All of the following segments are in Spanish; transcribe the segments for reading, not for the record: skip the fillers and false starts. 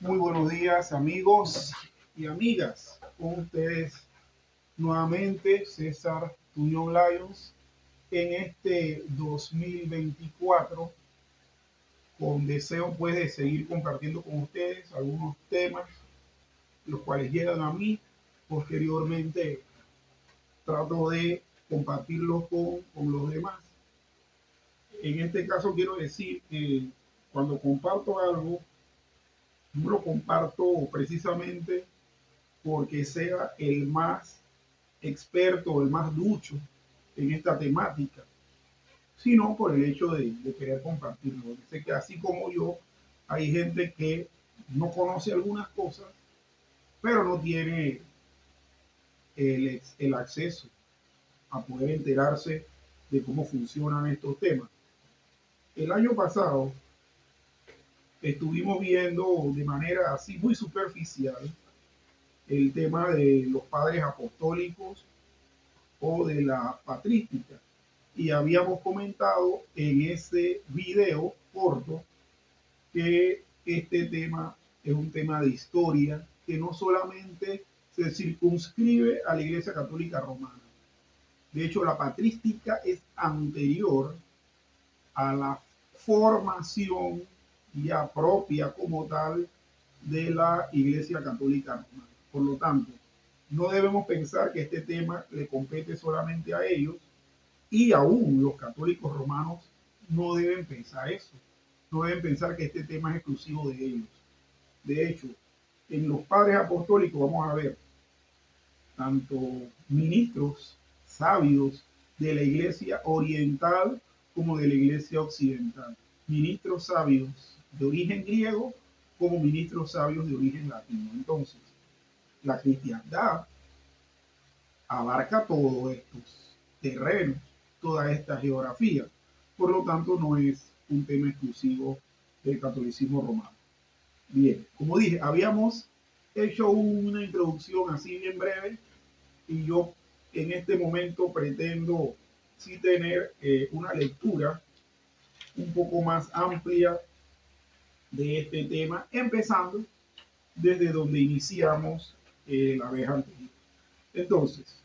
Muy buenos días, amigos y amigas. Con ustedes nuevamente César Tuñón Lions en este 2024 con deseo pues de seguir compartiendo con ustedes algunos temas los cuales llegan a mí. Posteriormente trato de compartirlos con los demás. En este caso quiero decir que cuando comparto algo, no lo comparto precisamente porque sea el más experto, el más ducho en esta temática, sino por el hecho de querer compartirlo. Sé que así como yo, hay gente que no conoce algunas cosas, pero no tiene el acceso a poder enterarse de cómo funcionan estos temas. El año pasado estuvimos viendo de manera así muy superficial el tema de los padres apostólicos o de la patrística. Y habíamos comentado en ese video corto que este tema es un tema de historia que no solamente se circunscribe a la Iglesia Católica Romana. De hecho, la patrística es anterior a la formación ya propia como tal de la Iglesia Católica Romana. Por lo tanto, no debemos pensar que este tema le compete solamente a ellos, y aún los católicos romanos no deben pensar eso, no deben pensar que este tema es exclusivo de ellos. De hecho, en los padres apostólicos vamos a ver tanto ministros sabios de la iglesia oriental como de la iglesia occidental. Ministros sabios de origen griego como ministros sabios de origen latino. Entonces, la cristiandad abarca todos estos terrenos, toda esta geografía. Por lo tanto, no es un tema exclusivo del catolicismo romano. Bien, como dije, habíamos hecho una introducción así bien breve y yo en este momento pretendo sí tener una lectura un poco más amplia de este tema, empezando desde donde iniciamos la vez anterior. Entonces,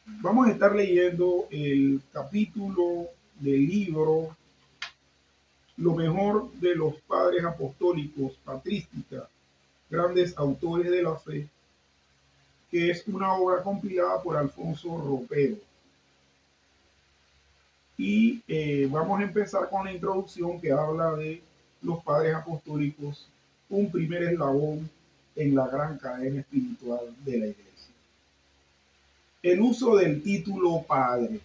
vamos a estar leyendo el capítulo del libro Lo mejor de los padres apostólicos, patrística, grandes autores de la fe, que es una obra compilada por Alfonso Ropero. Y vamos a empezar con la introducción que habla de los padres apostólicos, un primer eslabón en la gran cadena espiritual de la iglesia. El uso del título padre.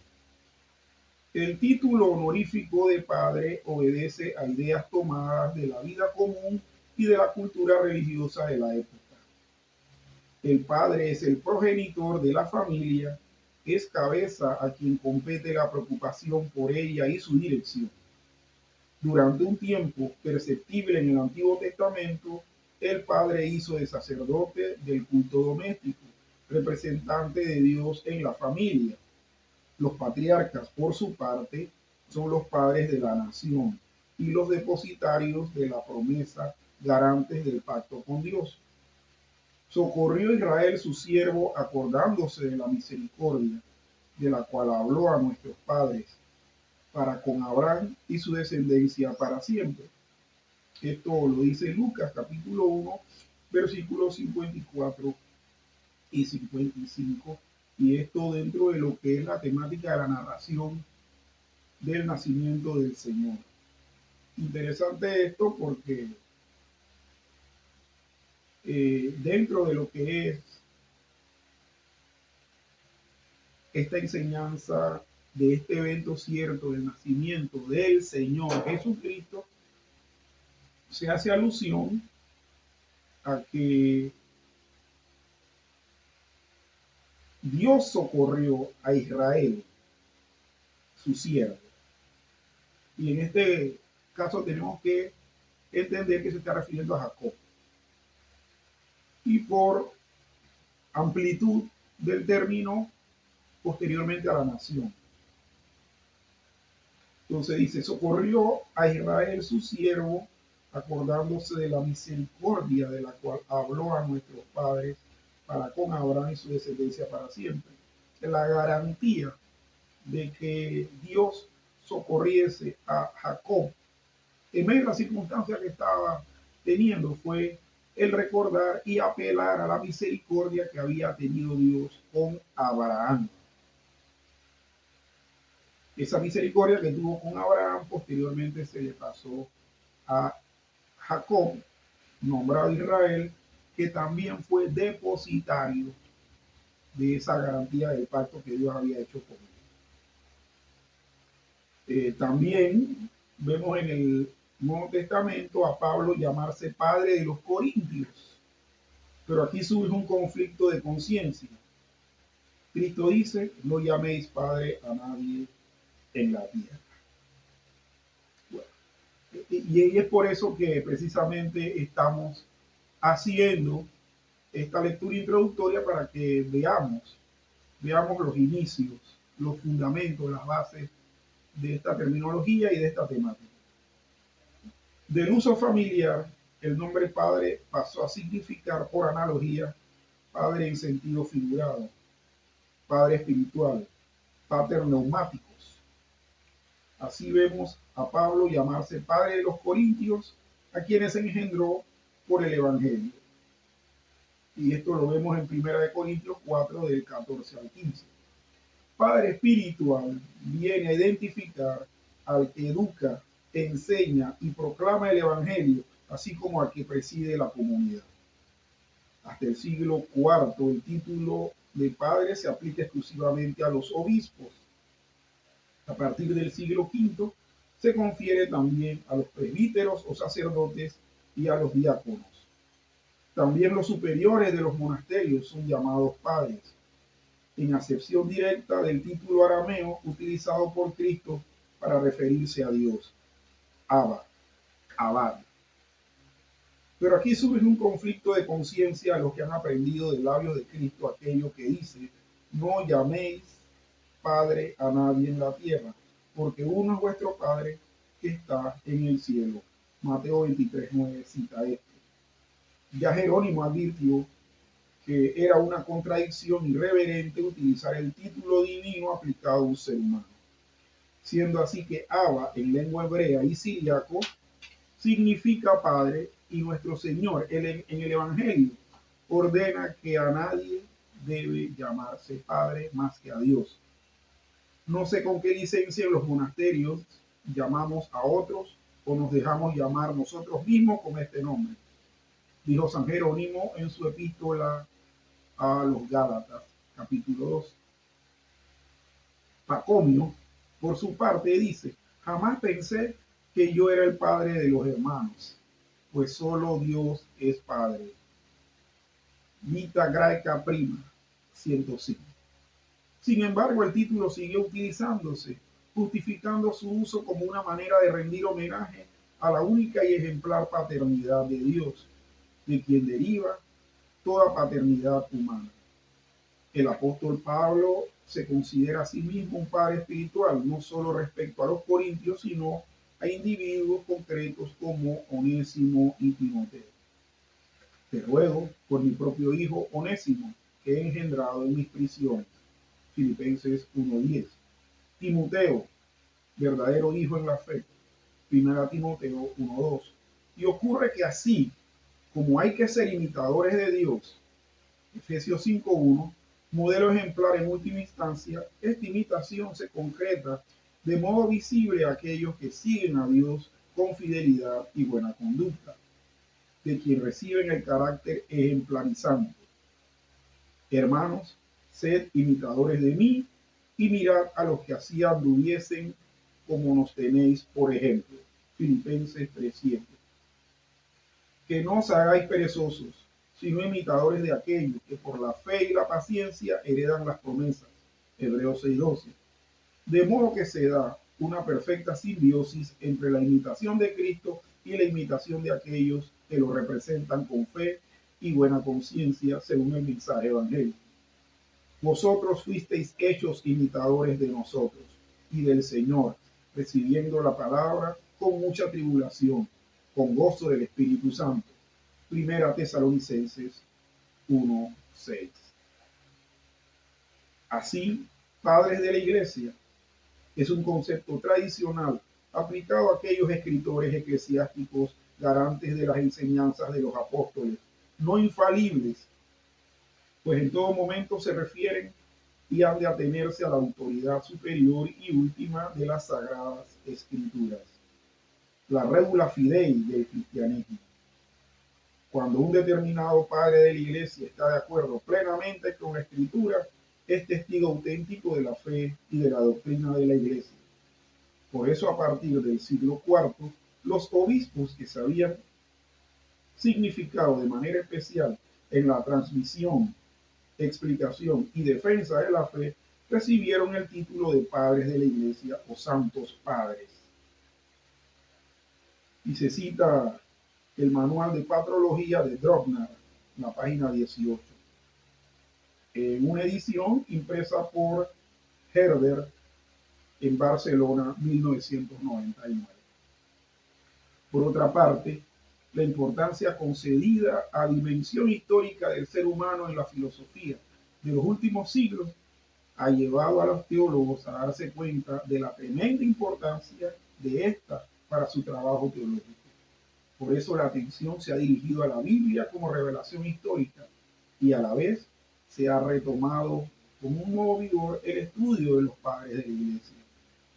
El título honorífico de padre obedece a ideas tomadas de la vida común y de la cultura religiosa de la época. El padre es el progenitor de la familia, es cabeza a quien compete la preocupación por ella y su dirección. Durante un tiempo perceptible en el Antiguo Testamento, el padre hizo de sacerdote del culto doméstico, representante de Dios en la familia. Los patriarcas, por su parte, son los padres de la nación y los depositarios de la promesa, garantes del pacto con Dios. Socorrió Israel su siervo, acordándose de la misericordia, de la cual habló a nuestros padres, para con Abraham y su descendencia para siempre. Esto lo dice Lucas capítulo 1, versículos 54 y 55, y esto dentro de lo que es la temática de la narración del nacimiento del Señor. Interesante esto porque dentro de lo que es esta enseñanza de este evento cierto del nacimiento del Señor Jesucristo, se hace alusión a que Dios socorrió a Israel, su siervo. Y en este caso tenemos que entender que se está refiriendo a Jacob. Y por amplitud del término, posteriormente a la nación. Entonces dice, socorrió a Israel su siervo, acordándose de la misericordia de la cual habló a nuestros padres para con Abraham y su descendencia para siempre. La garantía de que Dios socorriese a Jacob en medio de la circunstancia que estaba teniendo fue el recordar y apelar a la misericordia que había tenido Dios con Abraham. Esa misericordia que tuvo con Abraham posteriormente se le pasó a Jacob, nombrado Israel, que también fue depositario de esa garantía del pacto que Dios había hecho con él. También vemos en el Nuevo Testamento a Pablo llamarse padre de los corintios, pero aquí surge un conflicto de conciencia. Cristo dice, no llaméis padre a nadie en la tierra. Bueno, y es por eso que precisamente estamos haciendo esta lectura introductoria para que veamos los inicios, los fundamentos, las bases de esta terminología y de esta temática. Del uso familiar, el nombre padre pasó a significar, por analogía, padre en sentido figurado, padre espiritual, pater neumáticos. Así vemos a Pablo llamarse padre de los corintios, a quienes engendró por el Evangelio. Y esto lo vemos en 1 Corintios 4, del 14 al 15. Padre espiritual viene a identificar al que educa, enseña y proclama el Evangelio, así como al que preside la comunidad. Hasta el siglo IV, el título de padre se aplica exclusivamente a los obispos. A partir del siglo V, se confiere también a los presbíteros o sacerdotes y a los diáconos. También los superiores de los monasterios son llamados padres, en acepción directa del título arameo utilizado por Cristo para referirse a Dios, Abba, Abad. Pero aquí surge un conflicto de conciencia a los que han aprendido del labio de Cristo aquello que dice, no llaméis padre a nadie en la tierra, porque uno es vuestro Padre que está en el cielo. Mateo 23:9 cita esto. Ya Jerónimo advirtió que era una contradicción irreverente utilizar el título divino aplicado a un ser humano, siendo así que Abba en lengua hebrea y siriaco significa Padre, y nuestro Señor en el Evangelio ordena que a nadie debe llamarse Padre más que a Dios. No sé con qué licencia en los monasterios llamamos a otros o nos dejamos llamar nosotros mismos con este nombre, dijo San Jerónimo en su epístola a los Gálatas, capítulo 2. Pacomio, por su parte, dice, jamás pensé que yo era el padre de los hermanos, pues solo Dios es Padre. Vita Graeca Prima, 105. Sin embargo, el título siguió utilizándose, justificando su uso como una manera de rendir homenaje a la única y ejemplar paternidad de Dios, de quien deriva toda paternidad humana. El apóstol Pablo se considera a sí mismo un padre espiritual, no solo respecto a los corintios, sino a individuos concretos como Onésimo y Timoteo. Te ruego por mi propio hijo Onésimo, que he engendrado en mis prisiones. Filipenses 1:10. Timoteo, verdadero hijo en la fe. 1 Timoteo 1:2. Y ocurre que así como hay que ser imitadores de Dios, Efesios 5:1, modelo ejemplar en última instancia, esta imitación se concreta de modo visible a aquellos que siguen a Dios con fidelidad y buena conducta, de quien reciben el carácter ejemplarizante. Hermanos, sed imitadores de mí y mirad a los que así anduviesen como nos tenéis por ejemplo. Filipenses 3:7. Que no os hagáis perezosos, sino imitadores de aquellos que por la fe y la paciencia heredan las promesas. Hebreos 6:12. De modo que se da una perfecta simbiosis entre la imitación de Cristo y la imitación de aquellos que lo representan con fe y buena conciencia según el mensaje evangélico. Vosotros fuisteis hechos imitadores de nosotros y del Señor, recibiendo la palabra con mucha tribulación, con gozo del Espíritu Santo. Primera Tesalonicenses 1:6. Así, padres de la iglesia es un concepto tradicional aplicado a aquellos escritores eclesiásticos garantes de las enseñanzas de los apóstoles, no infalibles, pues en todo momento se refieren y han de atenerse a la autoridad superior y última de las sagradas escrituras, la regula fidei del cristianismo. Cuando un determinado padre de la iglesia está de acuerdo plenamente con la escritura, es testigo auténtico de la fe y de la doctrina de la iglesia. Por eso, a partir del siglo IV, los obispos que se habían significado de manera especial en la transmisión, explicación y defensa de la fe, recibieron el título de padres de la iglesia o santos padres. Y se cita el manual de patrología de Drovnar, en la página 18, en una edición impresa por Herder en Barcelona, 1999. Por otra parte, la importancia concedida a la dimensión histórica del ser humano en la filosofía de los últimos siglos ha llevado a los teólogos a darse cuenta de la tremenda importancia de esta para su trabajo teológico. Por eso la atención se ha dirigido a la Biblia como revelación histórica y a la vez se ha retomado con un nuevo vigor el estudio de los padres de la Iglesia,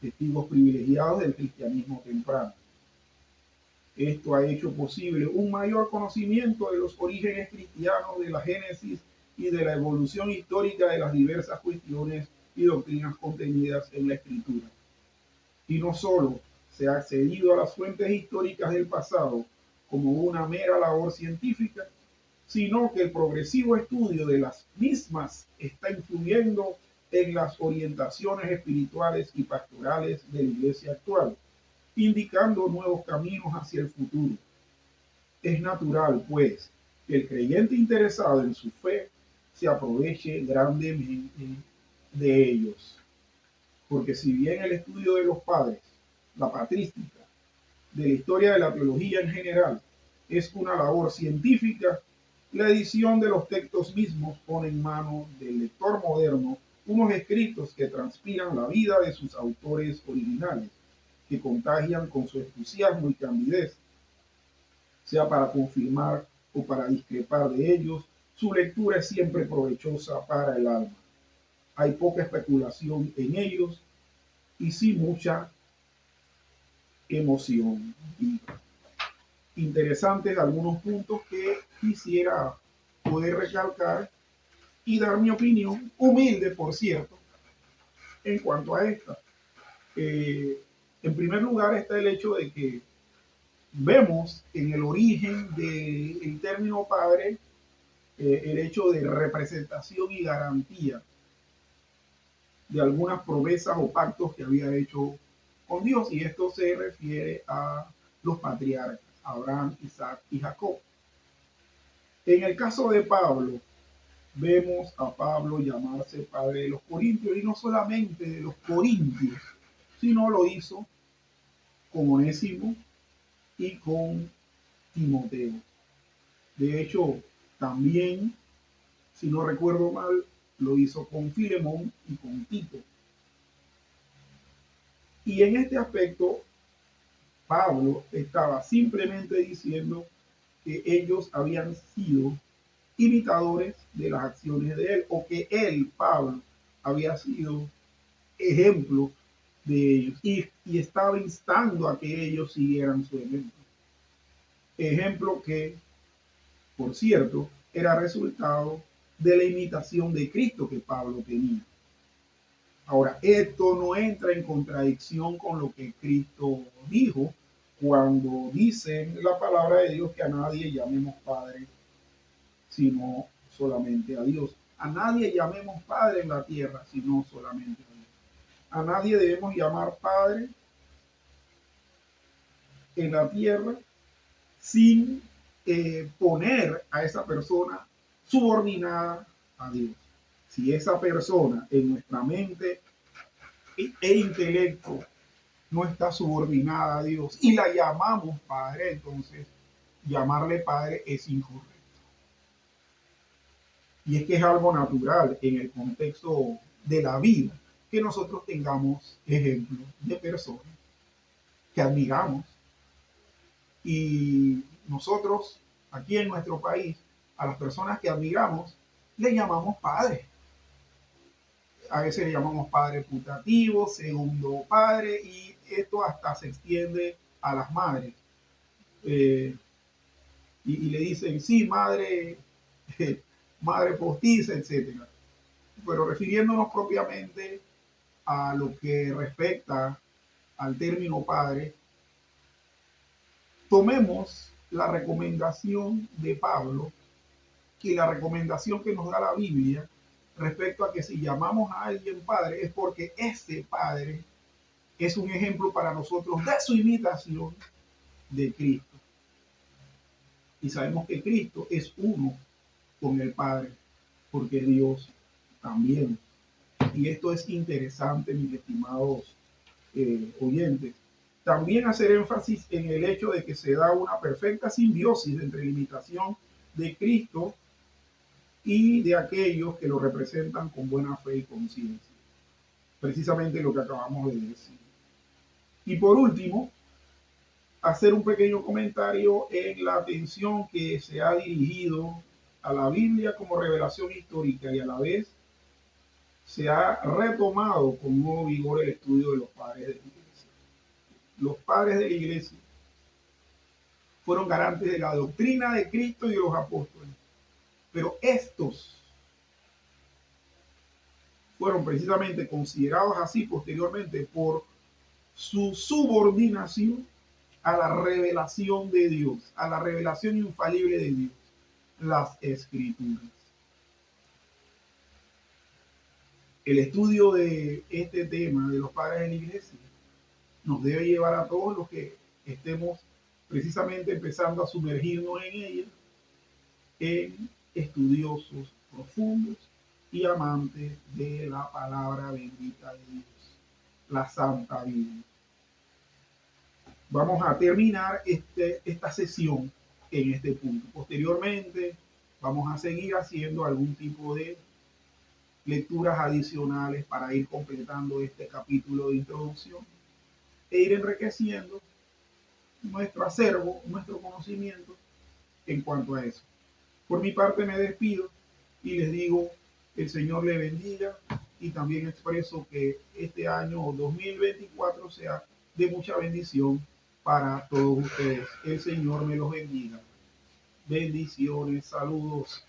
testigos privilegiados del cristianismo temprano. Esto ha hecho posible un mayor conocimiento de los orígenes cristianos, de la génesis y de la evolución histórica de las diversas cuestiones y doctrinas contenidas en la Escritura. Y no solo se ha accedido a las fuentes históricas del pasado como una mera labor científica, sino que el progresivo estudio de las mismas está influyendo en las orientaciones espirituales y pastorales de la Iglesia actual, indicando nuevos caminos hacia el futuro. Es natural, pues, que el creyente interesado en su fe se aproveche grandemente de ellos. Porque si bien el estudio de los padres, la patrística, de la historia de la teología en general, es una labor científica, la edición de los textos mismos pone en manos del lector moderno unos escritos que transpiran la vida de sus autores originales, que contagian con su entusiasmo y candidez, sea para confirmar o para discrepar de ellos, su lectura es siempre provechosa para el alma. Hay poca especulación en ellos y sí mucha emoción. Interesantes algunos puntos que quisiera poder recalcar y dar mi opinión, humilde por cierto, en cuanto a esta. En primer lugar está el hecho de que vemos en el origen del término padre el hecho de representación y garantía de algunas promesas o pactos que había hecho con Dios, y esto se refiere a los patriarcas, Abraham, Isaac y Jacob. En el caso de Pablo, vemos a Pablo llamarse padre de los corintios, y no solamente de los corintios, sino lo hizo con Onésimo y con Timoteo. De hecho, también, si no recuerdo mal, lo hizo con Filemón y con Tito. Y en este aspecto, Pablo estaba simplemente diciendo que ellos habían sido imitadores de las acciones de él, o que él, Pablo, había sido ejemplo de ellos, y estaba instando a que ellos siguieran su ejemplo. Ejemplo que, por cierto, era resultado de la imitación de Cristo que Pablo tenía. Ahora, esto no entra en contradicción con lo que Cristo dijo cuando dice en la palabra de Dios que a nadie llamemos Padre, sino solamente a Dios. A nadie llamemos Padre en la tierra, sino solamente a Dios. A nadie debemos llamar Padre en la tierra sin poner a esa persona subordinada a Dios. Si esa persona en nuestra mente e intelecto no está subordinada a Dios y la llamamos Padre, entonces llamarle Padre es incorrecto. Y es que es algo natural en el contexto de la vida que nosotros tengamos ejemplos de personas que admiramos. Y nosotros, aquí en nuestro país, a las personas que admiramos, le llamamos padre. A veces le llamamos padre putativo, segundo padre, y esto hasta se extiende a las madres. Eh, y le dicen, sí, madre, madre postiza, etcétera. Pero refiriéndonos propiamente a lo que respecta al término padre, tomemos la recomendación de Pablo y la recomendación que nos da la Biblia respecto a que si llamamos a alguien padre es porque ese padre es un ejemplo para nosotros de su imitación de Cristo. Y sabemos que Cristo es uno con el Padre, porque Dios también. Y esto es interesante, mis estimados oyentes. También hacer énfasis en el hecho de que se da una perfecta simbiosis entre la imitación de Cristo y de aquellos que lo representan con buena fe y conciencia. Precisamente lo que acabamos de decir. Y por último, hacer un pequeño comentario en la atención que se ha dirigido a la Biblia como revelación histórica y a la vez se ha retomado con nuevo vigor el estudio de los padres de la iglesia. Los padres de la iglesia fueron garantes de la doctrina de Cristo y de los apóstoles, pero estos fueron precisamente considerados así posteriormente por su subordinación a la revelación de Dios, a la revelación infalible de Dios, las escrituras. El estudio de este tema de los padres de la iglesia nos debe llevar a todos los que estemos precisamente empezando a sumergirnos en ella, en estudiosos profundos y amantes de la palabra bendita de Dios, la Santa Biblia. Vamos a terminar esta sesión en este punto. Posteriormente vamos a seguir haciendo algún tipo de lecturas adicionales para ir completando este capítulo de introducción e ir enriqueciendo nuestro acervo, nuestro conocimiento en cuanto a eso. Por mi parte me despido y les digo, el Señor le bendiga y también expreso que este año 2024 sea de mucha bendición para todos ustedes. El Señor me los bendiga. Bendiciones, saludos.